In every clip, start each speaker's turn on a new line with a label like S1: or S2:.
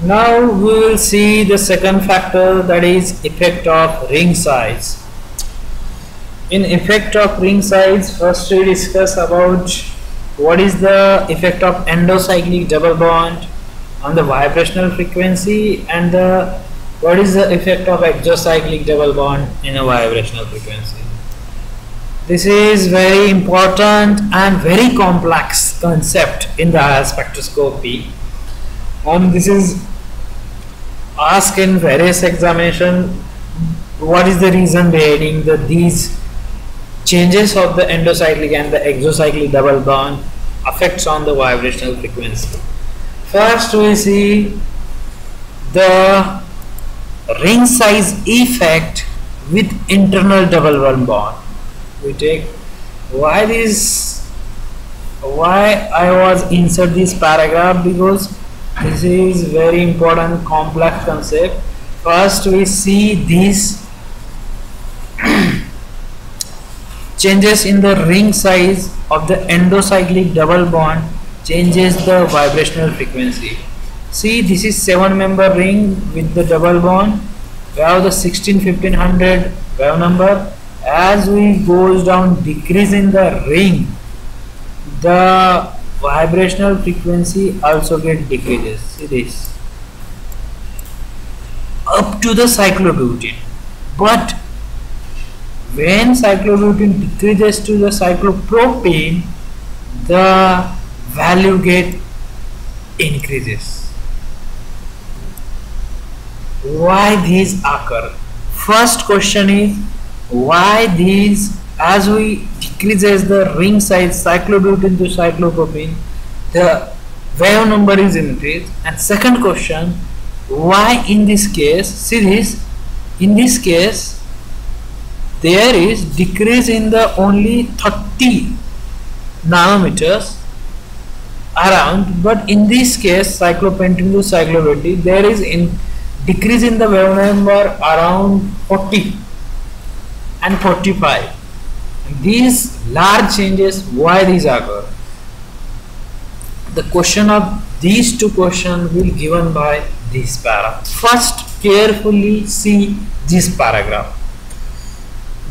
S1: Now we will see the second factor, that is effect of ring size. In effect of ring size, first we discuss about what is the effect of endocyclic double bond on the vibrational frequency and what is the effect of exocyclic double bond in a vibrational frequency. This is very important and very complex concept in the spectroscopy. This is asked in various examination. What is the reason behind these changes of the endocyclic and the exocyclic double bond affects on the vibrational frequency? First we see the ring size effect with internal double bond. We take why I was insert this paragraph, because this is very important complex concept. First we see these changes in the ring size of the endocyclic double bond changes the vibrational frequency. See, this is 7-member ring with the double bond. We have the 16-1500 wave number. As we goes down, decrease in the ring, the vibrational frequency also get decreases. See this up to the cyclobutene, but when cyclobutene decreases to the cyclopropene, the value get increases. Why these occur? First question is why these, as we decreases the ring size cyclobutene to cyclopropene, the wave number is increased. And second question, why in this case, see this, in this case there is decrease in the only 30 nanometers around, but in this case cyclopentene to cyclobutene there is decrease in the wave number around 40 and 45. These large changes, why these occur? The question of these two questions will given by this paragraph. First, carefully see this paragraph.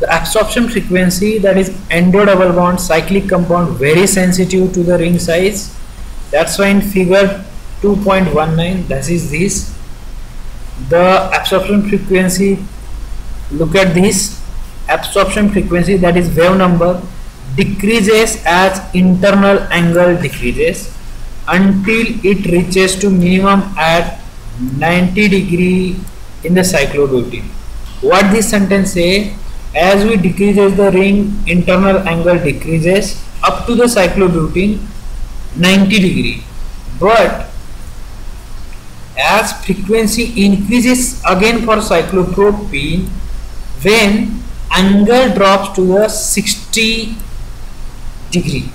S1: The absorption frequency, that is endo double bond cyclic compound, very sensitive to the ring size. That's why in figure 2.19, that is this. The absorption frequency, look at this. Absorption frequency, that is wave number, decreases as internal angle decreases until it reaches to minimum at 90 degree in the cyclobutene. What this sentence say? As we decreases the ring, internal angle decreases up to the cyclobutene 90 degree, but as frequency increases again for cyclopropene, when angle drops to the 60 degree,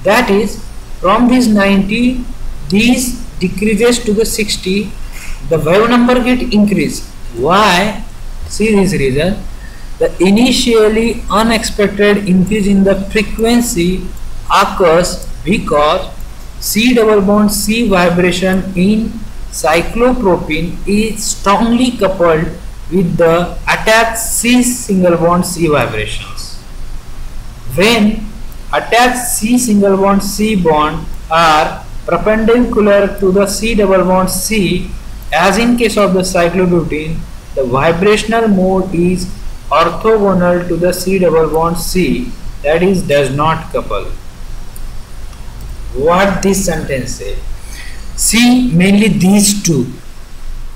S1: that is from this 90 these decreases to the 60, the wave number get increased. Why? See this reason. The initially unexpected increase in the frequency occurs because C double bond C vibration in cyclopropene is strongly coupled with the attached C single bond C vibrations. When attached C single bond C bond are perpendicular to the C double bond C, as in case of the cyclobutene, the vibrational mode is orthogonal to the C double bond C, that is does not couple. What this sentence say? See mainly these two.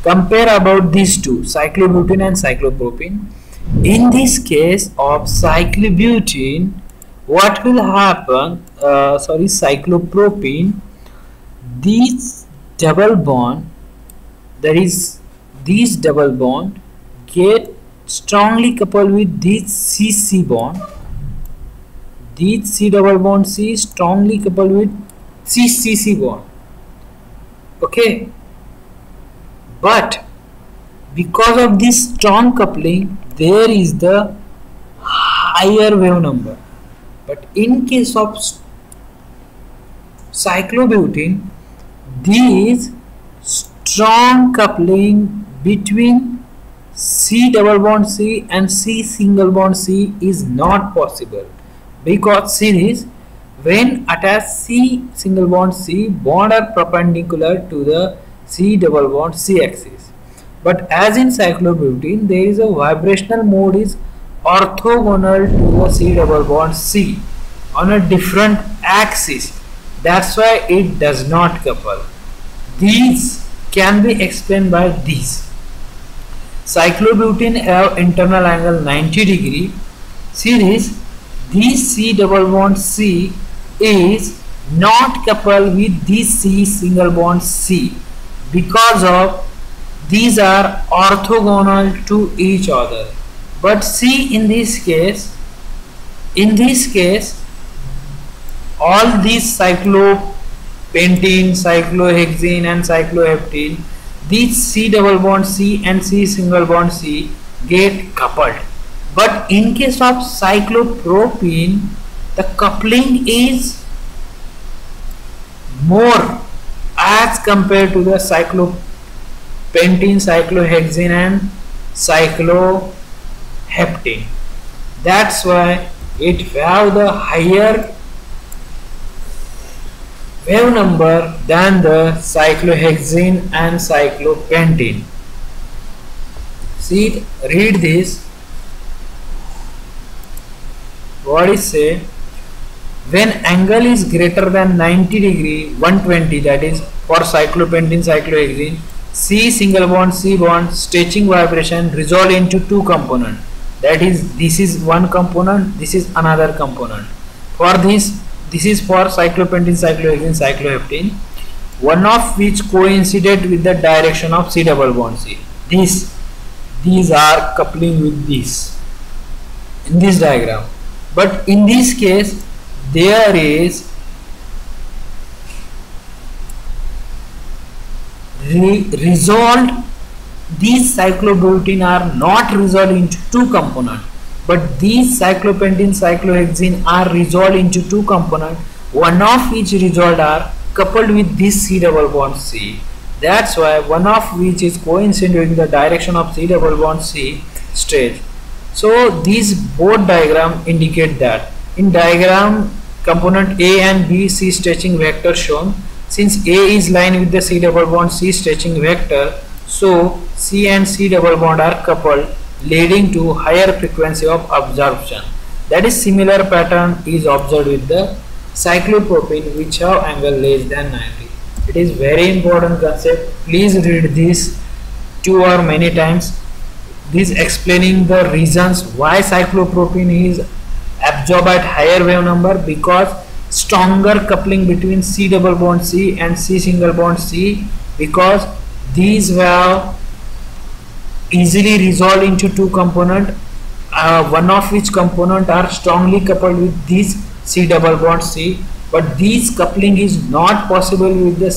S1: Compare about these two, cyclobutene and cyclopropene. In this case of cyclobutene, what will happen? Cyclopropene, these double bond, that is these double bond get strongly coupled with this CC bond. These C double bond C strongly coupled with CCC bond. Okay. But because of this strong coupling, there is the higher wave number. But in case of cyclobutene, these strong coupling between C double bond C and C single bond C is not possible, because see this, when attached C single bond C, bond are perpendicular to the C double bond C axis. But as in cyclobutene, there is a vibrational mode is orthogonal to the C double bond C on a different axis. That's why it does not couple. These can be explained by these. Cyclobutene have internal angle 90 degree. See this C double bond C is not coupled with this C single bond C because of these are orthogonal to each other. But see, in this case, all these cyclopentene, cyclohexene and cycloheptene, these C double bond C and C single bond C get coupled. But in case of cyclopropene, the coupling is more as compared to the cyclopentene, cyclohexene and cycloheptene. That's why it have the higher wave number than the cyclohexene and cyclopentene. See, read this. What is say? When angle is greater than 90 degree, 120, that is for cyclopentene, cyclohexene, C single bond C bond stretching vibration resolve into two components. That is, this is one component, this is another component. For this is for cyclopentene, cyclohexene, cycloheptene, one of which coincided with the direction of C double bond C. These are coupling with this in this diagram. But in this case, there is resolved. These cyclobutene are not resolved into two components, but these cyclopentene, cyclohexene are resolved into two components, one of which resolved are coupled with this C double bond C. That's why one of which is coinciding with the direction of C double bond C stretch. So these both diagram indicate that. In diagram, component A and B C stretching vector shown. Since A is line with the C double bond C stretching vector, so C and C double bond are coupled, leading to higher frequency of absorption. That is similar pattern is observed with the cyclopropene, which have angle less than 90. It is very important concept. Please read this 2 or many times. This explaining the reasons why cyclopropene is absorbed at higher wave number, because stronger coupling between C double bond C and C single bond C, because these were easily resolved into two components, one of which component are strongly coupled with this C double bond C, but this coupling is not possible with the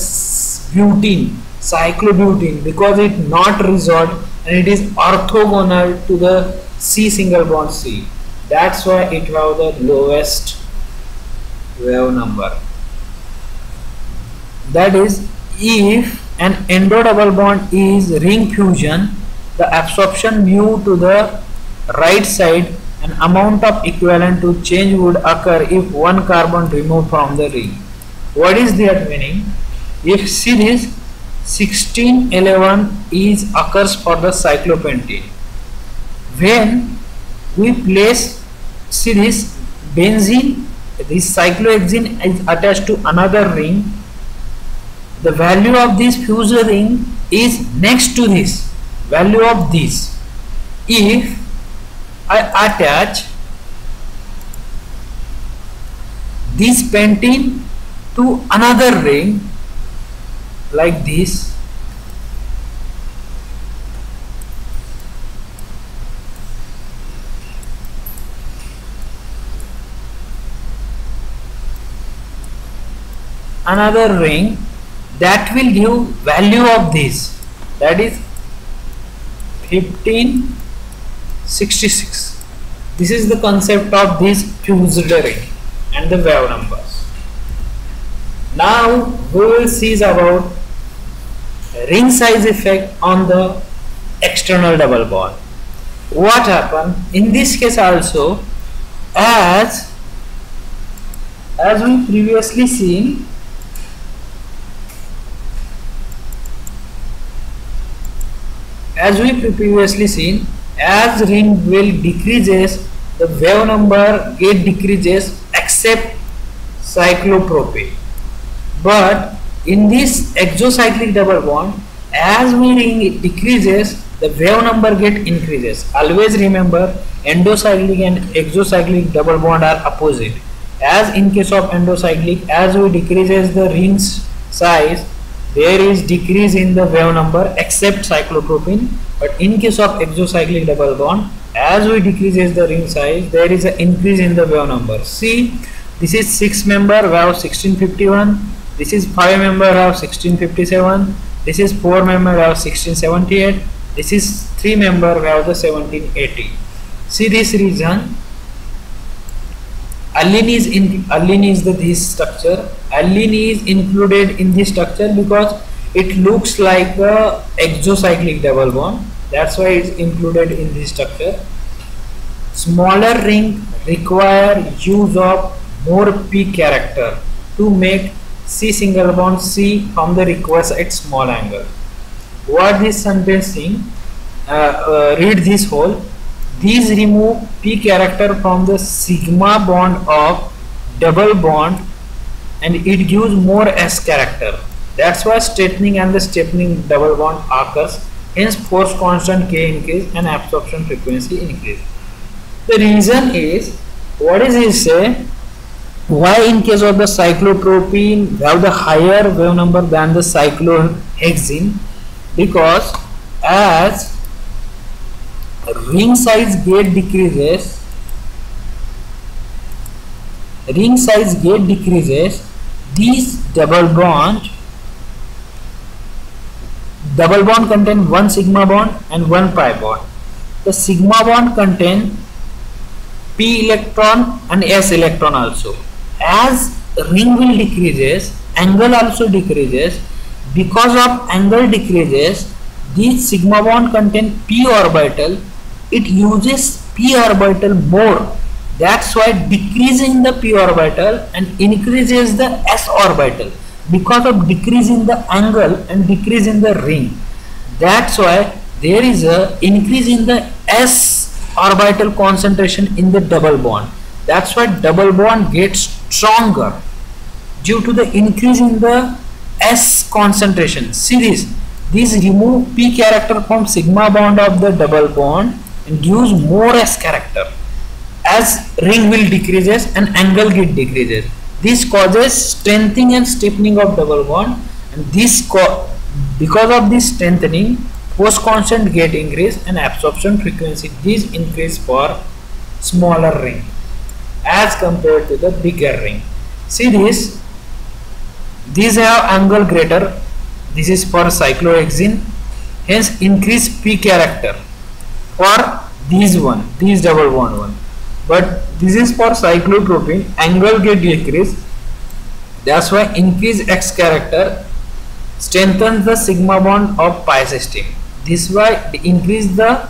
S1: butene, cyclobutene, because it not resolved and it is orthogonal to the C single bond C. That's why it have the lowest wave number. That is, if an endo double bond is ring fusion, the absorption mu to the right side, an amount of equivalent to change would occur if one carbon removed from the ring. What is that meaning? If see this 1611 is occurs for the cyclopentene, when we place, see this benzene, this cyclohexene is attached to another ring, the value of this fused ring is next to this value of this. If I attach this pentene to another ring like this, another ring, that will give value of this, that is 1566. This is the concept of this fused ring and the wave numbers. Now we will see about ring size effect on the external double bond. What happened in this case also, as we previously seen, as ring will decreases, the wave number get decreases except cyclopropane. But in this exocyclic double bond, as we ring decreases, the wave number get increases. Always remember, endocyclic and exocyclic double bond are opposite. As in case of endocyclic, as we decreases the ring's size, there is decrease in the wave number except cyclopropene. But in case of exocyclic double bond, as we decreases the ring size, there is an increase in the wave number. See, this is 6 member, we have 1651. This is 5 member, we have 1657. This is 4 member, we have 1678. This is 3 member, we have the 1780. See this region. Allene is this structure. Allene is included in this structure because it looks like a exocyclic double bond. That's why it's included in this structure. Smaller ring require use of more P character to make C single bond C from the requisite small angle. What this sentence saying? Read this whole. These remove P character from the sigma bond of double bond and it gives more S character. That's why straightening and the steepening double bond occurs. Hence force constant K increase and absorption frequency increase. The reason is, what is he say? Why in case of the cyclopropene we have the higher wave number than the cyclohexene? Because as ring size get decreases, these double bond contain one sigma bond and one pi bond. The sigma bond contain P electron and S electron also. As ring will decreases, angle also decreases. Because of angle decreases, this sigma bond contain P orbital. It uses P orbital more. That's why decreasing the P orbital and increases the S orbital because of decrease in the angle and decrease in the ring. That's why there is a increase in the S orbital concentration in the double bond. That's why double bond gets stronger due to the increase in the S concentration. See this remove P character from sigma bond of the double bond and gives more S character. As ring will decreases and angle get decreases. This causes strengthening and steepening of double bond, and because of this strengthening, force constant get increased and absorption frequency is increased for smaller ring as compared to the bigger ring. See this, these have angle greater. This is for cyclohexene, hence increase P character for these double bond one. But this is for cyclopropene, angle get decreased. That's why increase X character strengthens the sigma bond of pi system. This why increase the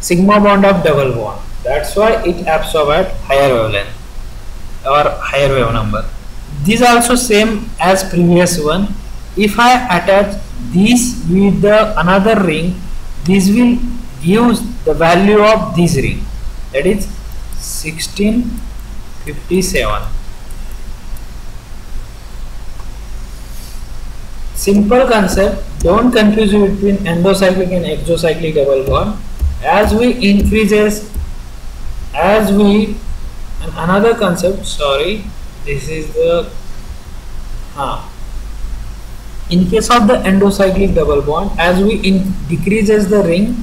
S1: sigma bond of double bond. That's why it absorbs at higher wavelength or higher wave number. This also same as previous one. If I attach this with the another ring, this will give the value of this ring, that is 1657. Simple concept, don't confuse between endocyclic and exocyclic double bond. As we increases, and another concept, sorry, this is the in case of the endocyclic double bond, as we decreases the ring,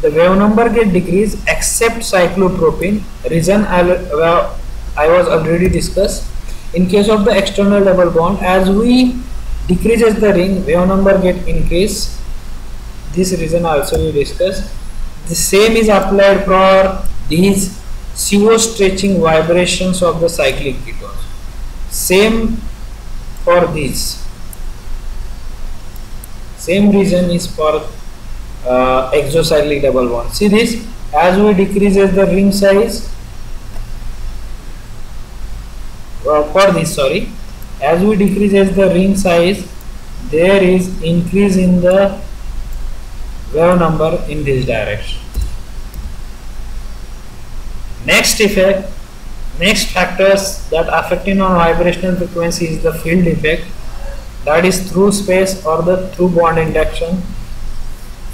S1: the wave number get decreased except cyclopropene. Reason I was already discussed. In case of the external double bond, as we decreases the ring, wave number get increased. This reason also we discussed. The same is applied for these CO stretching vibrations of the cyclic ketones. Same for these. Same reason is for exocyclic double bond. See this, as we decreases the ring size for this, sorry, as we decreases the ring size, there is increase in the wave number in this direction. Next effect, next factors that affecting on vibrational frequency is the field effect, that is through space or the through bond induction.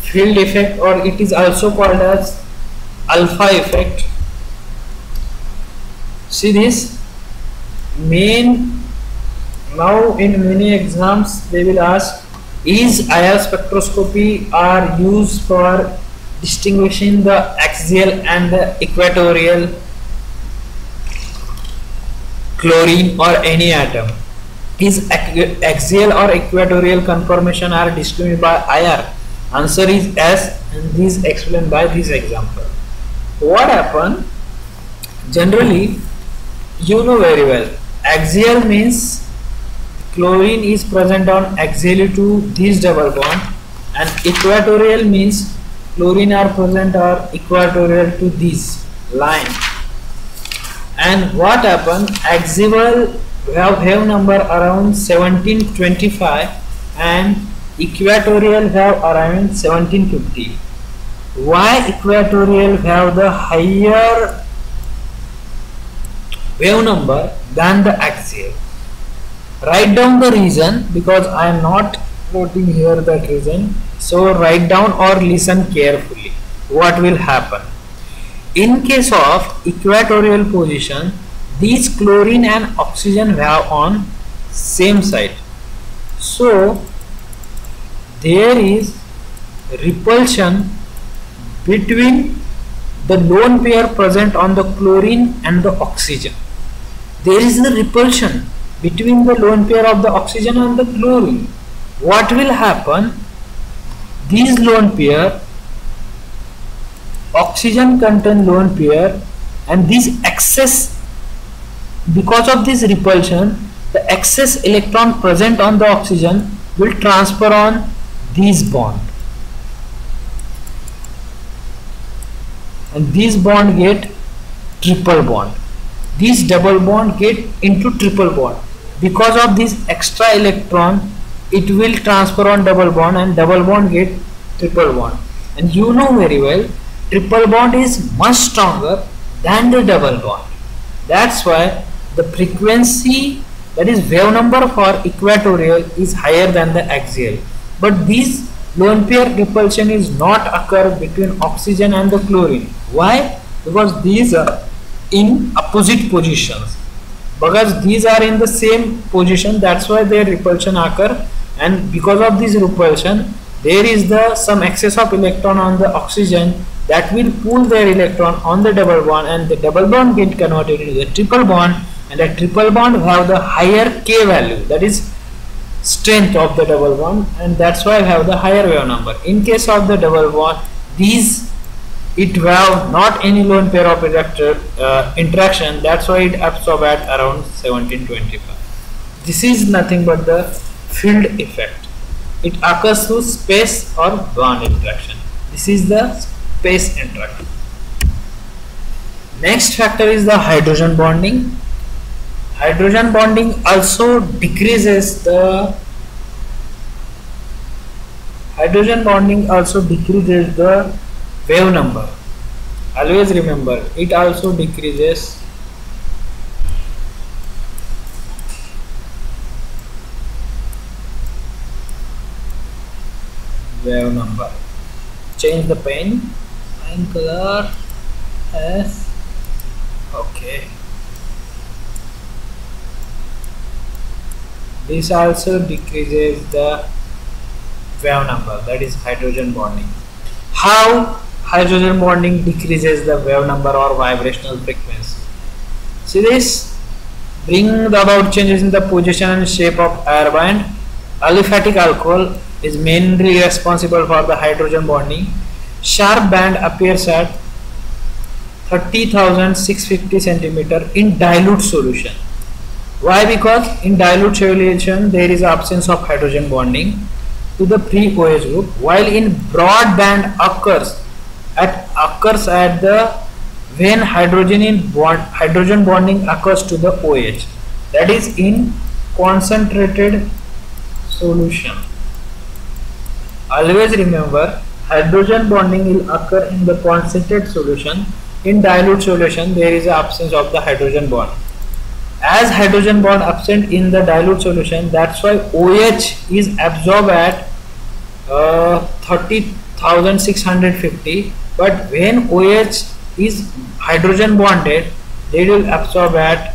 S1: Field effect, or it is also called as alpha effect. See this, now in many exams they will ask, is IR spectroscopy are used for distinguishing the axial and the equatorial chlorine or any atom? Is axial or equatorial conformation are distinguished by IR? Answer is yes, and this is explained by this example. What happen? Generally, you know very well, axial means chlorine is present on axially to this double bond, and equatorial means chlorine are present or equatorial to this line. And what happened? Axial have number around 1725 and equatorial have around 1750. Why equatorial have the higher wave number than the axial? Write down the reason, because I am not quoting here that reason. So write down or listen carefully what will happen. In case of equatorial position, these chlorine and oxygen have on same side. So there is repulsion between the lone pair present on the chlorine and the oxygen. There is a repulsion between the lone pair of the oxygen and the chlorine. What will happen? These lone pair, oxygen contain lone pair, and this excess, because of this repulsion, the excess electron present on the oxygen will transfer on this bond, and this bond get triple bond. This double bond get into triple bond. Because of this extra electron, it will transfer on double bond, and double bond get triple bond. And you know very well, triple bond is much stronger than the double bond. That's why the frequency, that is wave number for equatorial, is higher than the axial. But this lone pair repulsion is not occur between oxygen and the chlorine. Why? Because these are in opposite positions. Because these are in the same position, that's why their repulsion occur, and because of this repulsion, there is some excess of electron on the oxygen that will pull their electron on the double bond, and the double bond get converted into the triple bond, and the triple bond have the higher K value, that is strength of the double bond, and that's why I have the higher wave number. In case of the double bond, it have not any lone pair of interaction, that's why it absorb at around 1725. This is nothing but the field effect. It occurs through space or bond interaction. This is the space interaction. Next factor is the hydrogen bonding. Hydrogen bonding also decreases the wave number. Always remember, it also decreases wave number. Change the pen color as okay. This also decreases the wave number, that is hydrogen bonding. How hydrogen bonding decreases the wave number or vibrational frequency? See this, bring the about changes in the position and shape of air band. Aliphatic alcohol is mainly responsible for the hydrogen bonding. Sharp band appears at 30,650 cm in dilute solution. Why? Because in dilute solution there is absence of hydrogen bonding. to the pre-OH group, while in broadband occurs at the when hydrogen bonding occurs to the OH, that is in concentrated solution. Always remember, hydrogen bonding will occur in the concentrated solution. In dilute solution there is an absence of the hydrogen bond. As hydrogen bond absent in the dilute solution, that's why OH is absorbed at 30,650, but when OH is hydrogen bonded, they will absorb at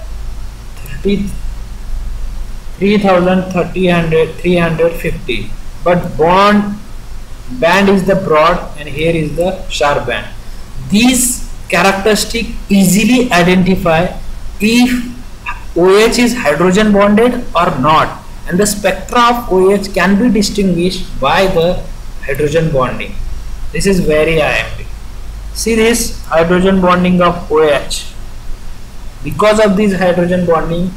S1: 3,350, but band is the broad and here is the sharp band. These characteristics easily identify if OH is hydrogen bonded or not, and the spectra of OH can be distinguished by the hydrogen bonding. This is very IMP. See this hydrogen bonding of OH. Because of this hydrogen bonding,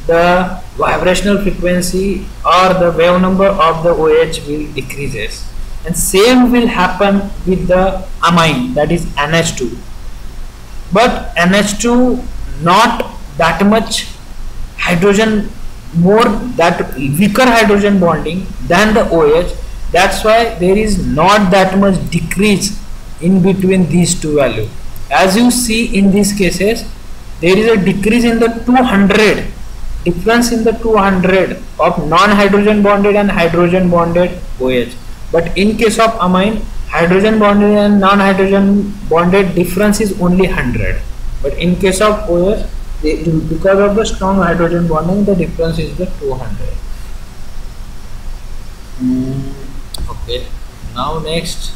S1: the vibrational frequency or the wave number of the OH will decreases, and same will happen with the amine, that is NH2. But NH2 not that much hydrogen, more that weaker hydrogen bonding than the OH. That's why there is not that much decrease in between these two values. As you see in these cases, there is a decrease in the 200, difference in the 200 of non-hydrogen bonded and hydrogen bonded OH. But in case of amine, hydrogen bonded and non-hydrogen bonded difference is only 100. But in case of OH, because of the strong hydrogen bonding, the difference is the 200. Okay, now next,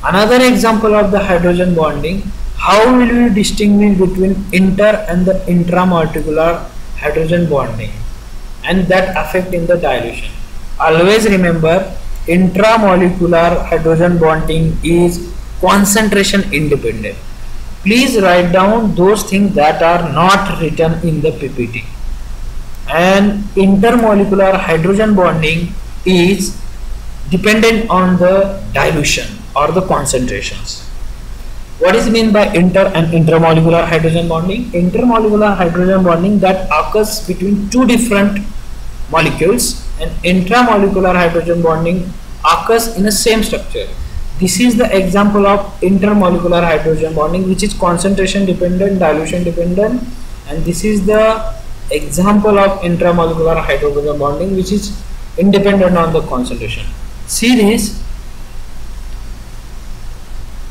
S1: another example of the hydrogen bonding. How will we distinguish between inter and the intramolecular hydrogen bonding, and that affect in the dilution? Always remember, intramolecular hydrogen bonding is concentration independent. Please write down those things that are not written in the PPT. And intermolecular hydrogen bonding is dependent on the dilution or the concentrations. What is meant by inter and intramolecular hydrogen bonding? Intermolecular hydrogen bonding that occurs between two different molecules, and intramolecular hydrogen bonding occurs in the same structure. This is the example of intermolecular hydrogen bonding, which is concentration dependent, dilution dependent, and this is the example of intramolecular hydrogen bonding, which is independent on the concentration. See this.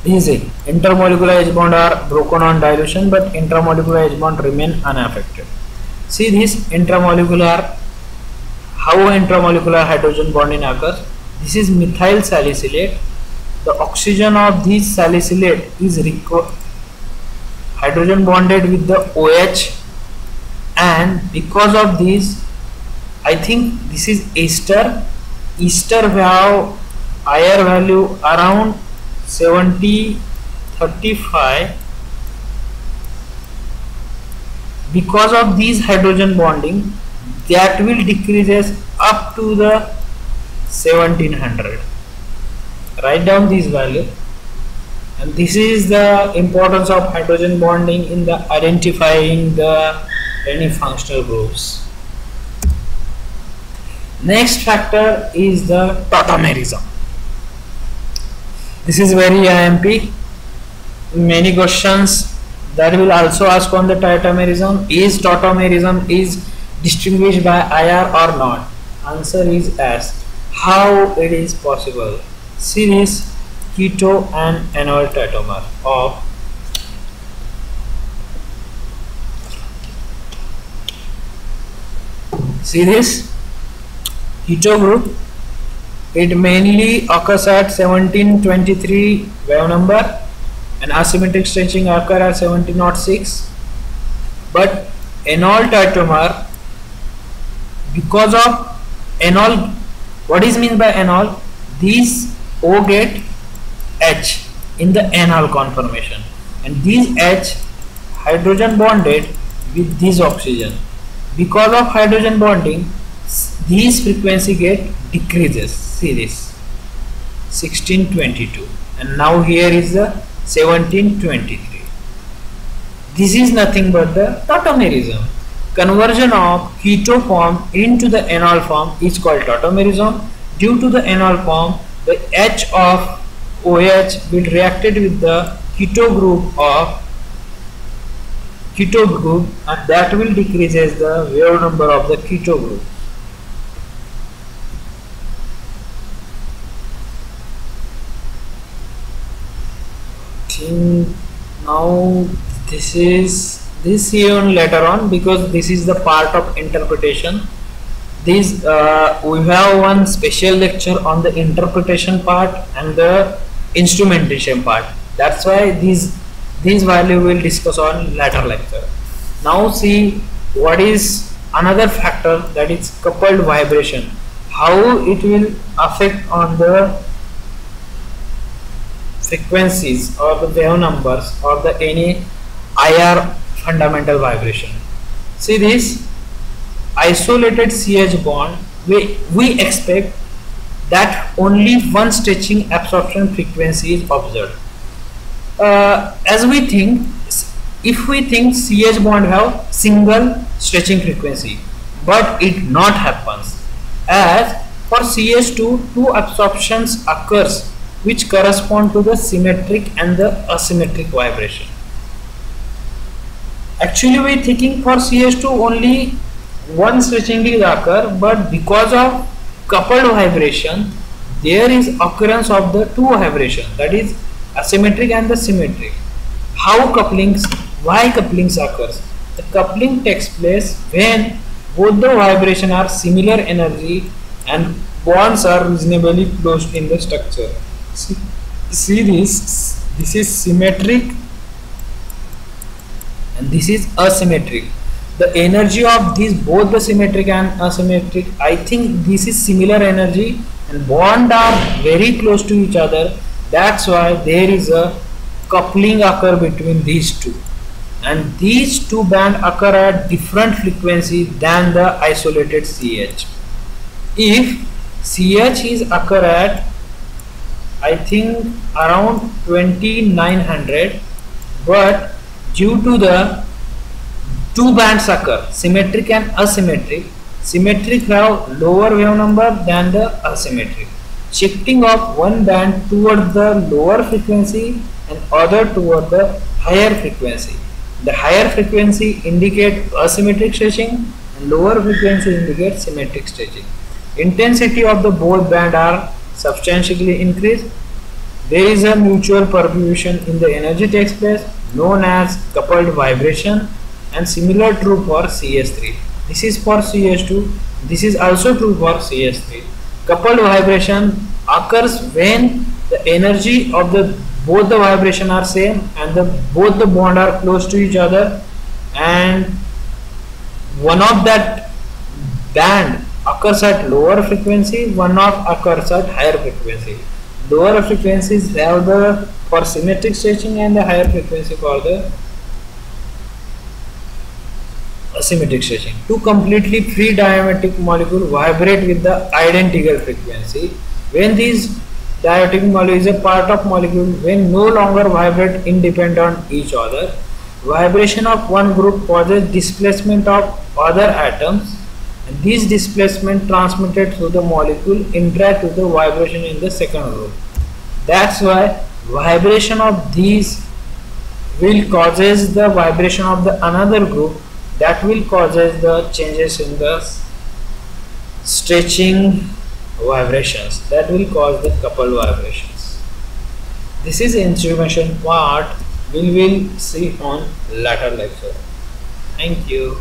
S1: Easy. Intermolecular H bond are broken on dilution, but intramolecular H bond remain unaffected. See this intramolecular, how intramolecular hydrogen bonding occurs. This is methyl salicylate. The oxygen of this salicylate is hydrogen bonded with the OH, and because of this, I think this is ester. Ester have higher value around 70-35. Because of these hydrogen bonding, that will decreases up to the 1700. Write down this value, and this is the importance of hydrogen bonding in the identifying the any functional groups. Next factor is the tautomerism. This is very IMP. Many questions that will also ask on the tautomerism. Is tautomerism is distinguished by IR or not? Answer is yes. How it is possible? See this keto and enol tautomer of see this keto group. It mainly occurs at 1723 wave number, and asymmetric stretching occur at 1706. But enol tautomer, because of enol, what is meant by enol? These O get H in the enol conformation, and these H hydrogen bonded with this oxygen. Because of hydrogen bonding, these frequency get decreases. See this 1622, and now here is the 1723. This is nothing but the tautomerism. Conversion of keto form into the enol form is called tautomerism. Due to the enol form, the H of OH will reacted with the keto group and that will decreases the wave number of the keto group. Now this even later on, because this is the part of interpretation. This we have one special lecture on the interpretation part and the instrumentation part. That's why these value will discuss on later lecture. Now see what is another factor, that is coupled vibration. How it will affect on the frequencies or the wave numbers or the any IR fundamental vibration. See this isolated CH bond, we expect that only one stretching absorption frequency is observed. As we think, if we think CH bond have single stretching frequency, but it not happens, as for CH2 two absorptions occurs which correspond to the symmetric and the asymmetric vibration. Actually we thinking for CH2 only one stretching is occur, but because of coupled vibration there is occurrence of the two vibration, that is asymmetric and the symmetric. How couplings, why couplings occurs? The coupling takes place when both the vibration are similar energy and bonds are reasonably close in the structure. See this is symmetric and this is asymmetric. The energy of these both the symmetric and asymmetric, I think this is similar energy and bond are very close to each other. That's why there is a coupling occur between these two, and these two band occur at different frequency than the isolated CH. If CH is occur at I think around 2900, but due to the two bands occur, symmetric and asymmetric, symmetric have lower wave number than the asymmetric. Shifting of one band toward the lower frequency and other toward the higher frequency. The higher frequency indicate asymmetric stretching and lower frequency indicates symmetric stretching. Intensity of the both band are substantially increased. There is a mutual perfusion in the energy takes place known as coupled vibration, and similar true for CS3. This is for CS2. This is also true for CS3. Coupled vibration occurs when the energy of the both the vibration are same and both the bond are close to each other, and one of that band occurs at lower frequency, one of occurs at higher frequency. Lower frequencies have the for symmetric stretching and the higher frequency for the asymmetric stretching. Two completely free diametric molecules vibrate with the identical frequency. When these diametric molecule is a part of molecule when no longer vibrate independent on each other, vibration of one group causes displacement of other atoms, and this displacement transmitted through the molecule interact with the vibration in the second group. That's why vibration of these will causes the vibration of the another group, that will causes the changes in the stretching vibrations, that will cause the coupled vibrations. This is instrumentation part, we will see on later lecture. Thank you.